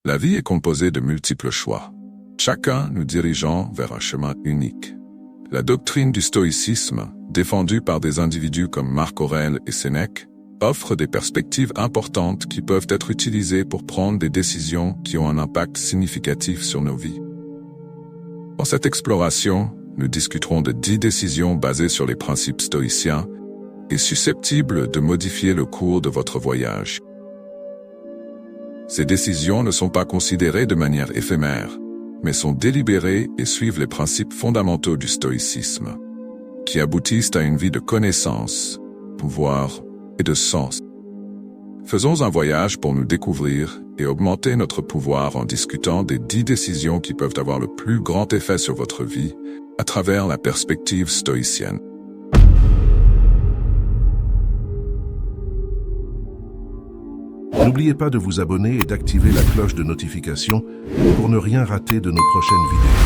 La vie est composée de multiples choix, chacun nous dirigeant vers un chemin unique. La doctrine du stoïcisme, défendue par des individus comme Marc Aurèle et Sénèque, offre des perspectives importantes qui peuvent être utilisées pour prendre des décisions qui ont un impact significatif sur nos vies. Dans cette exploration, nous discuterons de 10 décisions basées sur les principes stoïciens et susceptibles de modifier le cours de votre voyage. Ces décisions ne sont pas considérées de manière éphémère, mais sont délibérées et suivent les principes fondamentaux du stoïcisme, qui aboutissent à une vie de connaissance, pouvoir et de sens. Faisons un voyage pour nous découvrir et augmenter notre pouvoir en discutant des 10 décisions qui peuvent avoir le plus grand effet sur votre vie à travers la perspective stoïcienne. N'oubliez pas de vous abonner et d'activer la cloche de notification pour ne rien rater de nos prochaines vidéos.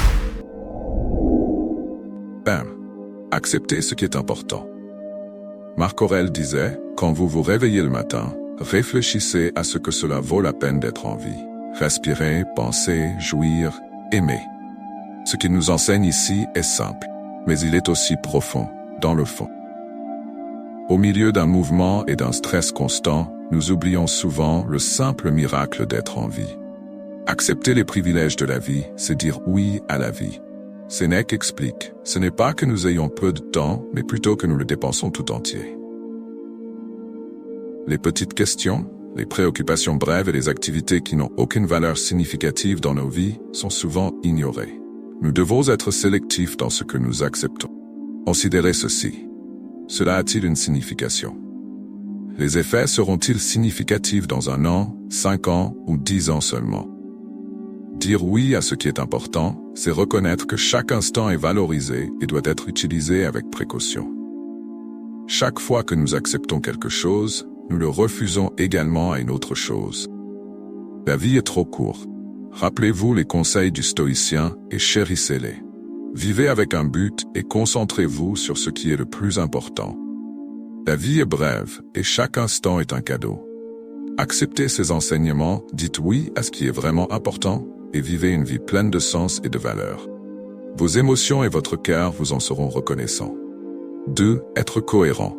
Bam. Acceptez ce qui est important. Marc Aurèle disait, quand vous vous réveillez le matin, réfléchissez à ce que cela vaut la peine d'être en vie. Respirez, pensez, jouir, aimer. Ce qu'il nous enseigne ici est simple, mais il est aussi profond, dans le fond. Au milieu d'un mouvement et d'un stress constant, nous oublions souvent le simple miracle d'être en vie. Accepter les privilèges de la vie, c'est dire oui à la vie. Sénèque explique, ce n'est pas que nous ayons peu de temps, mais plutôt que nous le dépensons tout entier. Les petites questions, les préoccupations brèves et les activités qui n'ont aucune valeur significative dans nos vies sont souvent ignorées. Nous devons être sélectifs dans ce que nous acceptons. Considérez ceci. Cela a-t-il une signification? Les effets seront-ils significatifs dans 1 an, 5 ans ou 10 ans seulement? Dire oui à ce qui est important, c'est reconnaître que chaque instant est valorisé et doit être utilisé avec précaution. Chaque fois que nous acceptons quelque chose, nous le refusons également à une autre chose. La vie est trop courte. Rappelez-vous les conseils du stoïcien et chérissez-les. Vivez avec un but et concentrez-vous sur ce qui est le plus important. La vie est brève et chaque instant est un cadeau. Acceptez ces enseignements, dites oui à ce qui est vraiment important et vivez une vie pleine de sens et de valeur. Vos émotions et votre cœur vous en seront reconnaissants. 2. Être cohérent.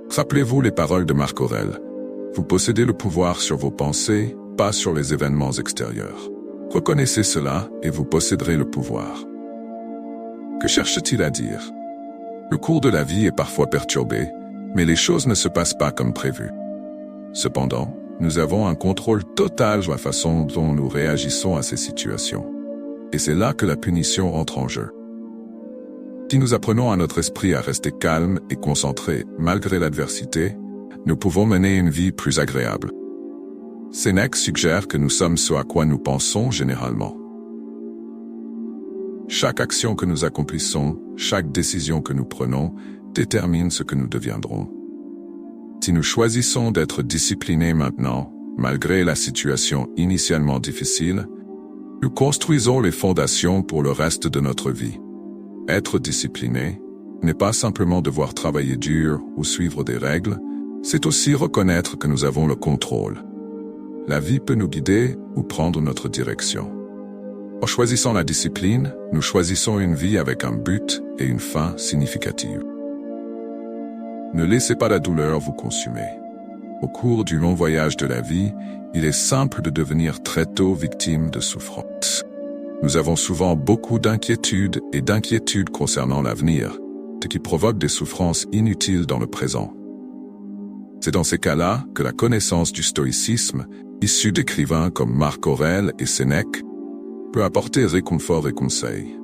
Rappelez-vous les paroles de Marc Aurèle. Vous possédez le pouvoir sur vos pensées, pas sur les événements extérieurs. Reconnaissez cela et vous posséderez le pouvoir. Que cherche-t-il à dire? Le cours de la vie est parfois perturbé, mais les choses ne se passent pas comme prévu. Cependant, nous avons un contrôle total sur la façon dont nous réagissons à ces situations. Et c'est là que la punition entre en jeu. Si nous apprenons à notre esprit à rester calme et concentré malgré l'adversité, nous pouvons mener une vie plus agréable. Sénèque suggère que nous sommes ce à quoi nous pensons généralement. Chaque action que nous accomplissons, chaque décision que nous prenons, détermine ce que nous deviendrons. Si nous choisissons d'être disciplinés maintenant, malgré la situation initialement difficile, nous construisons les fondations pour le reste de notre vie. Être discipliné n'est pas simplement devoir travailler dur ou suivre des règles, c'est aussi reconnaître que nous avons le contrôle. La vie peut nous guider ou prendre notre direction. En choisissant la discipline, nous choisissons une vie avec un but et une fin significative. Ne laissez pas la douleur vous consumer. Au cours du long voyage de la vie, il est simple de devenir très tôt victime de souffrance. Nous avons souvent beaucoup d'inquiétudes concernant l'avenir, ce qui provoque des souffrances inutiles dans le présent. C'est dans ces cas-là que la connaissance du stoïcisme, issue d'écrivains comme Marc Aurèle et Sénèque, peut apporter réconfort et conseil.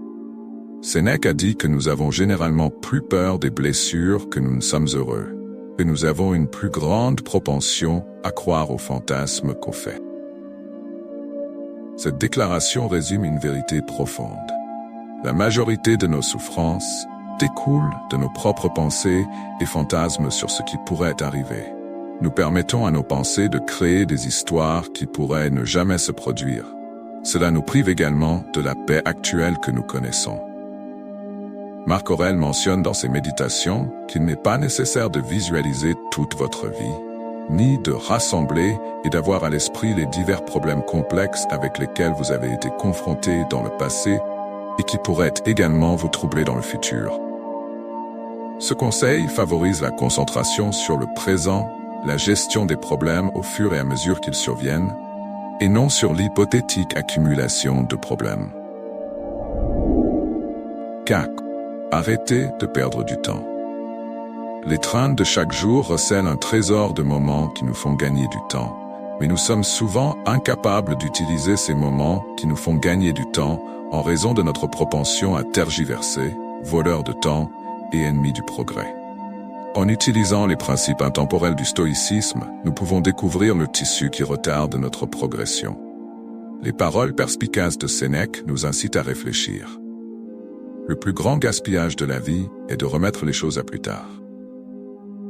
Sénèque a dit que nous avons généralement plus peur des blessures que nous ne sommes heureux, et nous avons une plus grande propension à croire aux fantasmes qu'aux faits. Cette déclaration résume une vérité profonde. La majorité de nos souffrances découlent de nos propres pensées et fantasmes sur ce qui pourrait arriver. Nous permettons à nos pensées de créer des histoires qui pourraient ne jamais se produire. Cela nous prive également de la paix actuelle que nous connaissons. Marc Aurèle mentionne dans ses méditations qu'il n'est pas nécessaire de visualiser toute votre vie, ni de rassembler et d'avoir à l'esprit les divers problèmes complexes avec lesquels vous avez été confrontés dans le passé et qui pourraient également vous troubler dans le futur. Ce conseil favorise la concentration sur le présent, la gestion des problèmes au fur et à mesure qu'ils surviennent, et non sur l'hypothétique accumulation de problèmes. 4. Arrêtez de perdre du temps. Les trains de chaque jour recèlent un trésor de moments qui nous font gagner du temps, mais nous sommes souvent incapables d'utiliser ces moments qui nous font gagner du temps en raison de notre propension à tergiverser, voleurs de temps et ennemis du progrès. En utilisant les principes intemporels du stoïcisme, nous pouvons découvrir le tissu qui retarde notre progression. Les paroles perspicaces de Sénèque nous incitent à réfléchir. Le plus grand gaspillage de la vie est de remettre les choses à plus tard.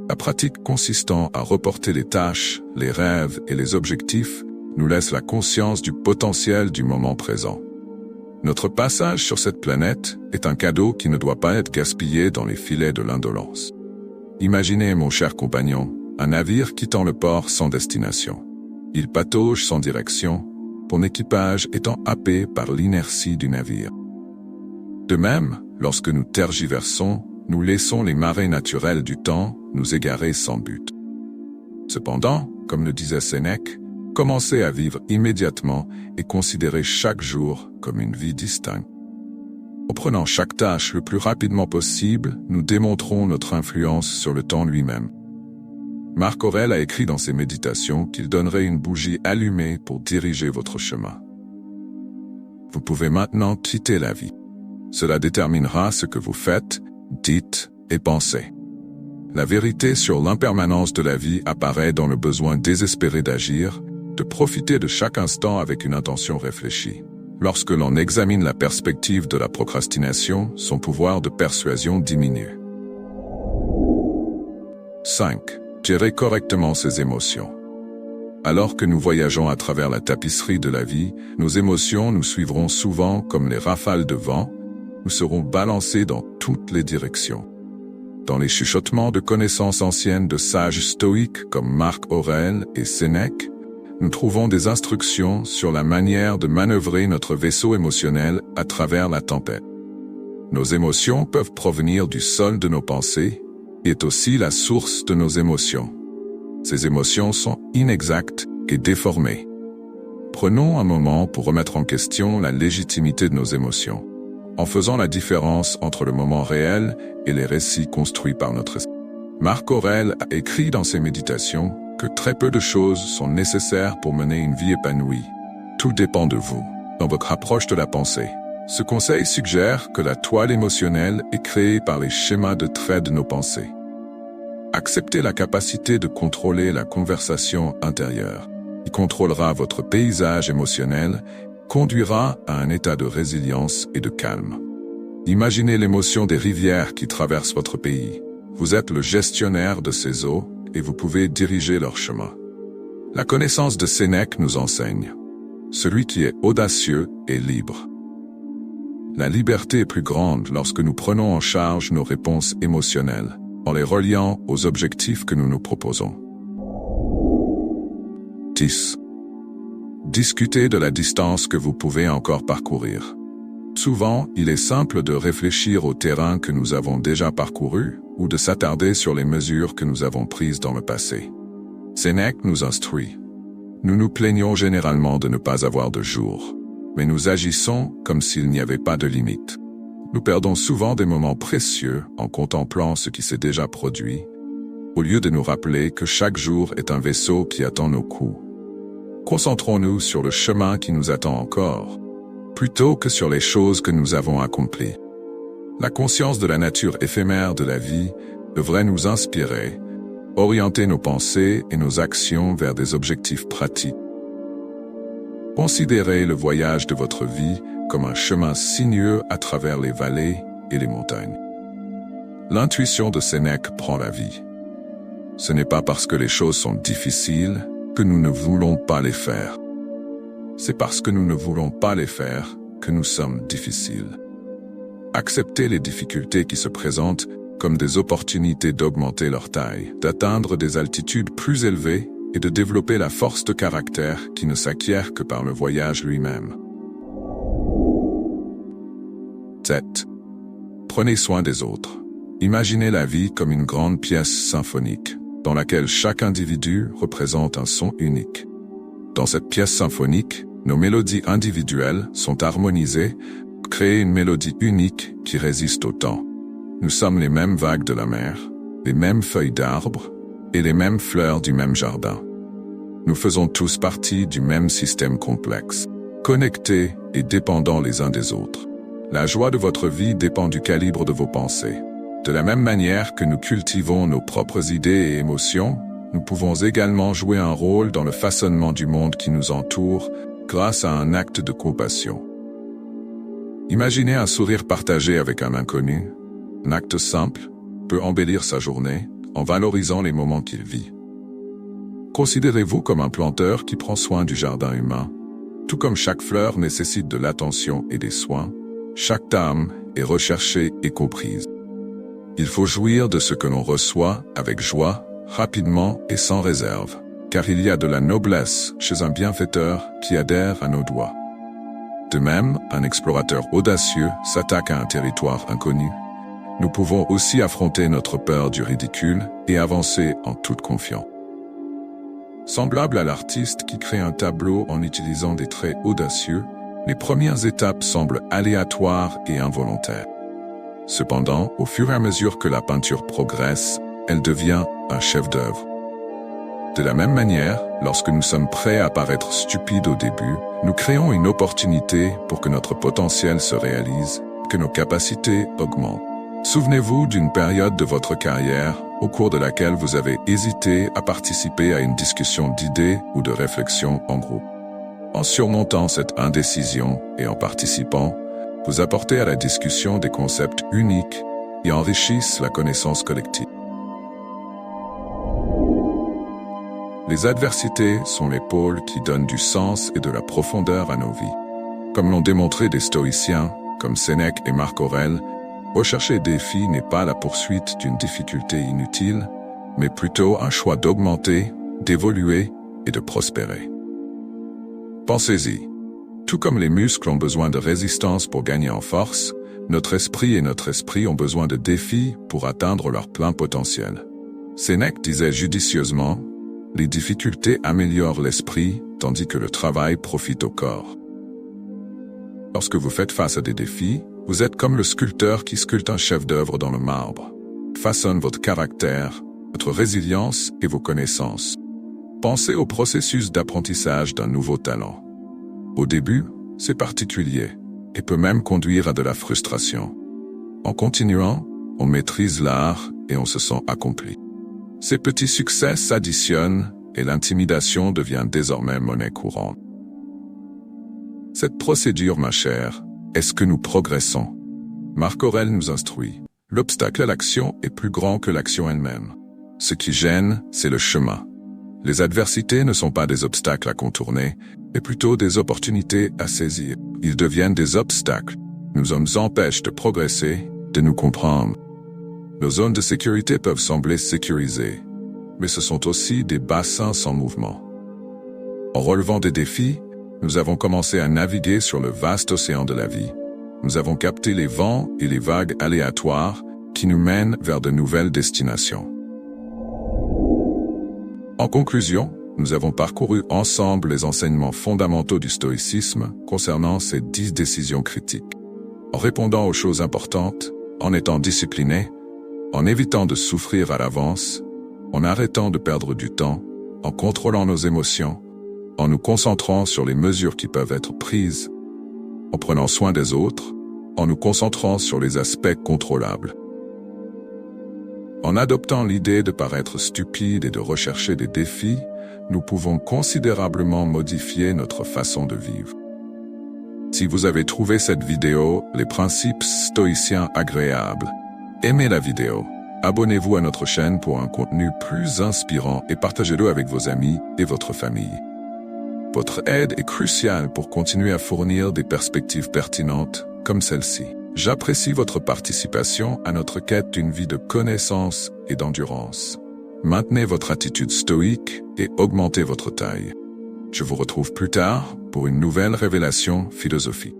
La pratique consistant à reporter les tâches, les rêves et les objectifs nous laisse la conscience du potentiel du moment présent. Notre passage sur cette planète est un cadeau qui ne doit pas être gaspillé dans les filets de l'indolence. Imaginez, mon cher compagnon, un navire quittant le port sans destination. Il patauge sans direction, son équipage étant happé par l'inertie du navire. De même, lorsque nous tergiversons, nous laissons les marées naturelles du temps nous égarer sans but. Cependant, comme le disait Sénèque, commencez à vivre immédiatement et considérez chaque jour comme une vie distincte. En prenant chaque tâche le plus rapidement possible, nous démontrons notre influence sur le temps lui-même. Marc Aurèle a écrit dans ses méditations qu'il donnerait une bougie allumée pour diriger votre chemin. Vous pouvez maintenant quitter la vie. Cela déterminera ce que vous faites, dites et pensez. La vérité sur l'impermanence de la vie apparaît dans le besoin désespéré d'agir, de profiter de chaque instant avec une intention réfléchie. Lorsque l'on examine la perspective de la procrastination, son pouvoir de persuasion diminue. 5. Gérer correctement ses émotions. Alors que nous voyageons à travers la tapisserie de la vie, nos émotions nous suivront souvent comme les rafales de vent, nous serons balancés dans toutes les directions. Dans les chuchotements de connaissances anciennes de sages stoïques comme Marc Aurèle et Sénèque, nous trouvons des instructions sur la manière de manœuvrer notre vaisseau émotionnel à travers la tempête. Nos émotions peuvent provenir du sol de nos pensées et est aussi la source de nos émotions. Ces émotions sont inexactes et déformées. Prenons un moment pour remettre en question la légitimité de nos émotions, en faisant la différence entre le moment réel et les récits construits par notre esprit. Marc Aurèle a écrit dans ses méditations que très peu de choses sont nécessaires pour mener une vie épanouie. Tout dépend de vous, dans votre approche de la pensée. Ce conseil suggère que la toile émotionnelle est créée par les schémas de traits de nos pensées. Acceptez la capacité de contrôler la conversation intérieure, qui contrôlera votre paysage émotionnel, conduira à un état de résilience et de calme. Imaginez l'émotion des rivières qui traversent votre pays. Vous êtes le gestionnaire de ces eaux et vous pouvez diriger leur chemin. La connaissance de Sénèque nous enseigne. Celui qui est audacieux est libre. La liberté est plus grande lorsque nous prenons en charge nos réponses émotionnelles, en les reliant aux objectifs que nous nous proposons. 10. Discutez de la distance que vous pouvez encore parcourir. Souvent, il est simple de réfléchir au terrain que nous avons déjà parcouru ou de s'attarder sur les mesures que nous avons prises dans le passé. Sénèque nous instruit. Nous nous plaignons généralement de ne pas avoir de jour, mais nous agissons comme s'il n'y avait pas de limite. Nous perdons souvent des moments précieux en contemplant ce qui s'est déjà produit, au lieu de nous rappeler que chaque jour est un vaisseau qui attend nos coups. Concentrons-nous sur le chemin qui nous attend encore, plutôt que sur les choses que nous avons accomplies. La conscience de la nature éphémère de la vie devrait nous inspirer, orienter nos pensées et nos actions vers des objectifs pratiques. Considérez le voyage de votre vie comme un chemin sinueux à travers les vallées et les montagnes. L'intuition de Sénèque prend la vie. Ce n'est pas parce que les choses sont difficiles que nous ne voulons pas les faire. C'est parce que nous ne voulons pas les faire que nous sommes difficiles. Acceptez les difficultés qui se présentent comme des opportunités d'augmenter leur taille, d'atteindre des altitudes plus élevées et de développer la force de caractère qui ne s'acquiert que par le voyage lui-même. 7. Prenez soin des autres. Imaginez la vie comme une grande pièce symphonique, dans laquelle chaque individu représente un son unique. Dans cette pièce symphonique, nos mélodies individuelles sont harmonisées pour créer une mélodie unique qui résiste au temps. Nous sommes les mêmes vagues de la mer, les mêmes feuilles d'arbres et les mêmes fleurs du même jardin. Nous faisons tous partie du même système complexe, connectés et dépendants les uns des autres. La joie de votre vie dépend du calibre de vos pensées. De la même manière que nous cultivons nos propres idées et émotions, nous pouvons également jouer un rôle dans le façonnement du monde qui nous entoure grâce à un acte de compassion. Imaginez un sourire partagé avec un inconnu. Un acte simple peut embellir sa journée en valorisant les moments qu'il vit. Considérez-vous comme un planteur qui prend soin du jardin humain. Tout comme chaque fleur nécessite de l'attention et des soins, chaque âme est recherchée et comprise. Il faut jouir de ce que l'on reçoit avec joie, rapidement et sans réserve, car il y a de la noblesse chez un bienfaiteur qui adhère à nos doigts. De même, un explorateur audacieux s'attaque à un territoire inconnu. Nous pouvons aussi affronter notre peur du ridicule et avancer en toute confiance. Semblable à l'artiste qui crée un tableau en utilisant des traits audacieux, les premières étapes semblent aléatoires et involontaires. Cependant, au fur et à mesure que la peinture progresse, elle devient un chef-d'œuvre. De la même manière, lorsque nous sommes prêts à paraître stupides au début, nous créons une opportunité pour que notre potentiel se réalise, que nos capacités augmentent. Souvenez-vous d'une période de votre carrière au cours de laquelle vous avez hésité à participer à une discussion d'idées ou de réflexion en groupe. En surmontant cette indécision et en participant, vous apportez à la discussion des concepts uniques et enrichissent la connaissance collective. Les adversités sont les pôles qui donnent du sens et de la profondeur à nos vies. Comme l'ont démontré des stoïciens, comme Sénèque et Marc Aurèle, rechercher des défis n'est pas la poursuite d'une difficulté inutile, mais plutôt un choix d'augmenter, d'évoluer et de prospérer. Pensez-y. Tout comme les muscles ont besoin de résistance pour gagner en force, notre esprit ont besoin de défis pour atteindre leur plein potentiel. Sénèque disait judicieusement, « Les difficultés améliorent l'esprit, tandis que le travail profite au corps. » Lorsque vous faites face à des défis, vous êtes comme le sculpteur qui sculpte un chef-d'œuvre dans le marbre. Façonne votre caractère, votre résilience et vos connaissances. Pensez au processus d'apprentissage d'un nouveau talent. Au début, c'est particulier et peut même conduire à de la frustration. En continuant, on maîtrise l'art et on se sent accompli. Ces petits succès s'additionnent et l'intimidation devient désormais monnaie courante. Cette procédure, ma chère, est-ce que nous progressons? Marc Aurèle nous instruit. L'obstacle à l'action est plus grand que l'action elle-même. Ce qui gêne, c'est le chemin. Les adversités ne sont pas des obstacles à contourner, mais plutôt des opportunités à saisir. Ils deviennent des obstacles, nous empêchent de progresser, de nous comprendre. Nos zones de sécurité peuvent sembler sécurisées, mais ce sont aussi des bassins sans mouvement. En relevant des défis, nous avons commencé à naviguer sur le vaste océan de la vie. Nous avons capté les vents et les vagues aléatoires qui nous mènent vers de nouvelles destinations. En conclusion, nous avons parcouru ensemble les enseignements fondamentaux du stoïcisme concernant ces 10 décisions critiques. En répondant aux choses importantes, en étant discipliné, en évitant de souffrir à l'avance, en arrêtant de perdre du temps, en contrôlant nos émotions, en nous concentrant sur les mesures qui peuvent être prises, en prenant soin des autres, en nous concentrant sur les aspects contrôlables. En adoptant l'idée de paraître stupide et de rechercher des défis, nous pouvons considérablement modifier notre façon de vivre. Si vous avez trouvé cette vidéo, les principes stoïciens agréables, aimez la vidéo, abonnez-vous à notre chaîne pour un contenu plus inspirant et partagez-le avec vos amis et votre famille. Votre aide est cruciale pour continuer à fournir des perspectives pertinentes comme celle-ci. J'apprécie votre participation à notre quête d'une vie de connaissance et d'endurance. Maintenez votre attitude stoïque et augmentez votre taille. Je vous retrouve plus tard pour une nouvelle révélation philosophique.